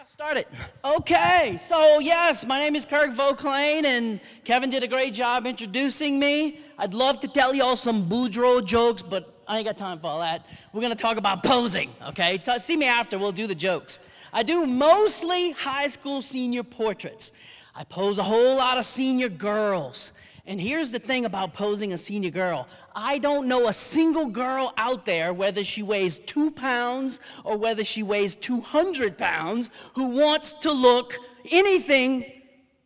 Start it. Okay, so yes, my name is Kirk Voclain, and Kevin did a great job introducing me. I'd love to tell y'all some Boudreaux jokes, but I ain't got time for all that. We're gonna talk about posing, okay? See me after, we'll do the jokes. I do mostly high school senior portraits. I pose a whole lot of senior girls. And here's the thing about posing a senior girl. I don't know a single girl out there, whether she weighs 2 pounds or whether she weighs 200 pounds, who wants to look anything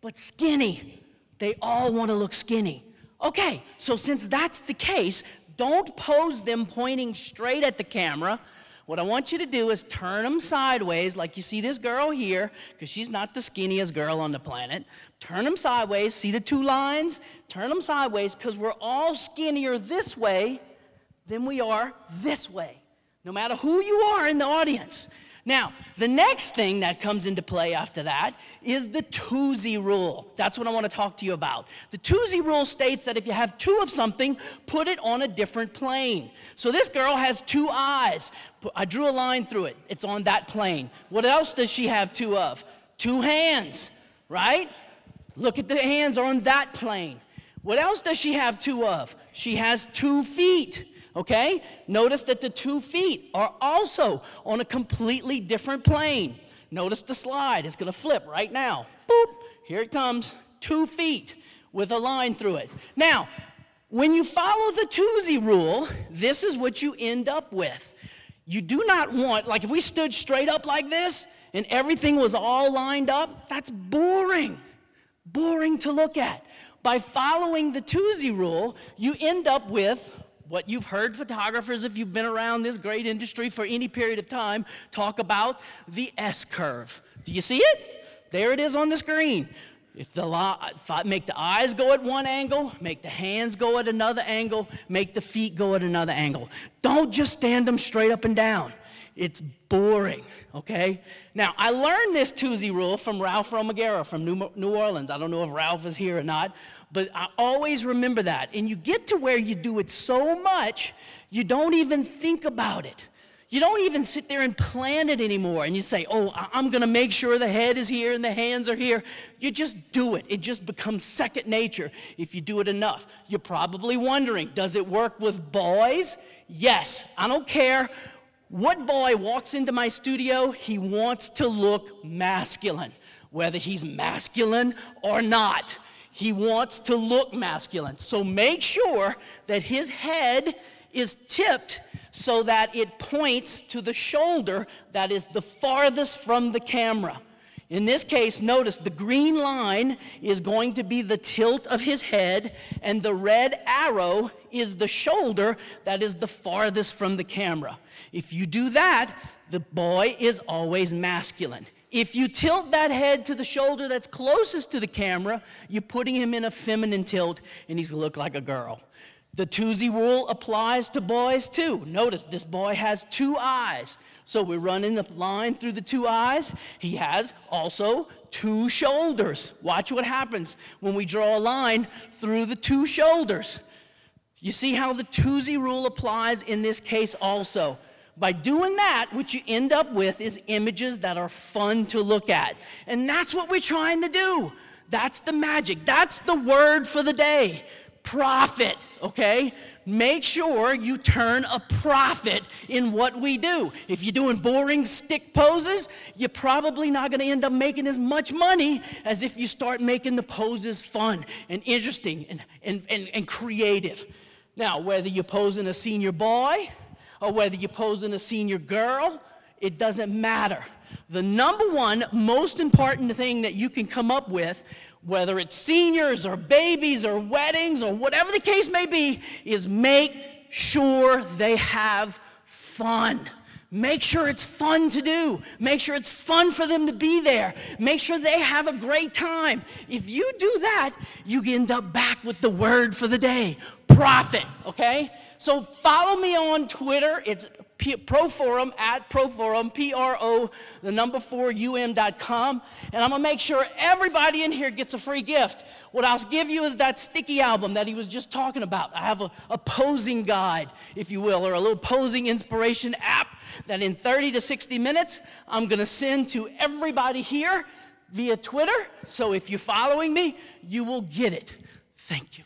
but skinny. They all want to look skinny. Okay, so since that's the case, don't pose them pointing straight at the camera. What I want you to do is turn them sideways, like you see this girl here, because she's not the skinniest girl on the planet. Turn them sideways, see the 2 lines? Turn them sideways, because we're all skinnier this way than we are this way, no matter who you are in the audience. Now, the next thing that comes into play after that is the twosie rule. That's what I want to talk to you about. The twosie rule states that if you have 2 of something, put it on a different plane. So this girl has 2 eyes. I drew a line through it. It's on that plane. What else does she have 2 of? 2 hands, right? Look at the hands are on that plane. What else does she have 2 of? She has 2 feet. Okay? Notice that the 2 feet are also on a completely different plane. Notice the slide. It's going to flip right now. Boop. Here it comes. 2 feet with a line through it. Now, when you follow the twosie rule, this is what you end up with. You do not want, like if we stood straight up like this and everything was all lined up, that's boring. Boring to look at. By following the twosie rule, you end up with what you've heard photographers, if you've been around this great industry for any period of time, talk about the S-curve. Do you see it? There it is on the screen. If I make the eyes go at one angle, make the hands go at another angle, make the feet go at another angle. Don't just stand them straight up and down. It's boring, okay? Now, I learned this twosie rule from Ralph Romagera from New Orleans. I don't know if Ralph is here or not, but I always remember that. And you get to where you do it so much, you don't even think about it. You don't even sit there and plan it anymore. And you say, oh, I'm going to make sure the head is here and the hands are here. You just do it. It just becomes second nature if you do it enough. You're probably wondering, does it work with boys? Yes. I don't care what boy walks into my studio, he wants to look masculine. Whether he's masculine or not, he wants to look masculine. So make sure that his head is tipped so that it points to the shoulder that is the farthest from the camera. In this case, notice the green line is going to be the tilt of his head, and the red arrow is the shoulder that is the farthest from the camera. If you do that, the boy is always masculine. If you tilt that head to the shoulder that's closest to the camera, you're putting him in a feminine tilt, and he's going to look like a girl. The twosie rule applies to boys too. Notice this boy has 2 eyes. So we're running the line through the 2 eyes. He has also 2 shoulders. Watch what happens when we draw a line through the 2 shoulders. You see how the twosie rule applies in this case also. By doing that, what you end up with is images that are fun to look at. And that's what we're trying to do. That's the magic. That's the word for the day. Profit, okay? Make sure you turn a profit in what we do. If you're doing boring stick poses, you're probably not going to end up making as much money as if you start making the poses fun and interesting and creative. Now, whether you're posing a senior boy or whether you're posing a senior girl, it doesn't matter. The number one most important thing that you can come up with, whether it's seniors or babies or weddings or whatever the case may be, is make sure they have fun. Make sure it's fun to do. Make sure it's fun for them to be there. Make sure they have a great time. If you do that, you end up back with the word for the day, profit, okay? So follow me on Twitter. It's Proforum, at Proforum, P-R-O, the number 4UM.com. And I'm going to make sure everybody in here gets a free gift. What I'll give you is that sticky album that he was just talking about. I have a posing guide, if you will, or a little posing inspiration app that in 30 to 60 minutes, I'm going to send to everybody here via Twitter. So if you're following me, you will get it. Thank you.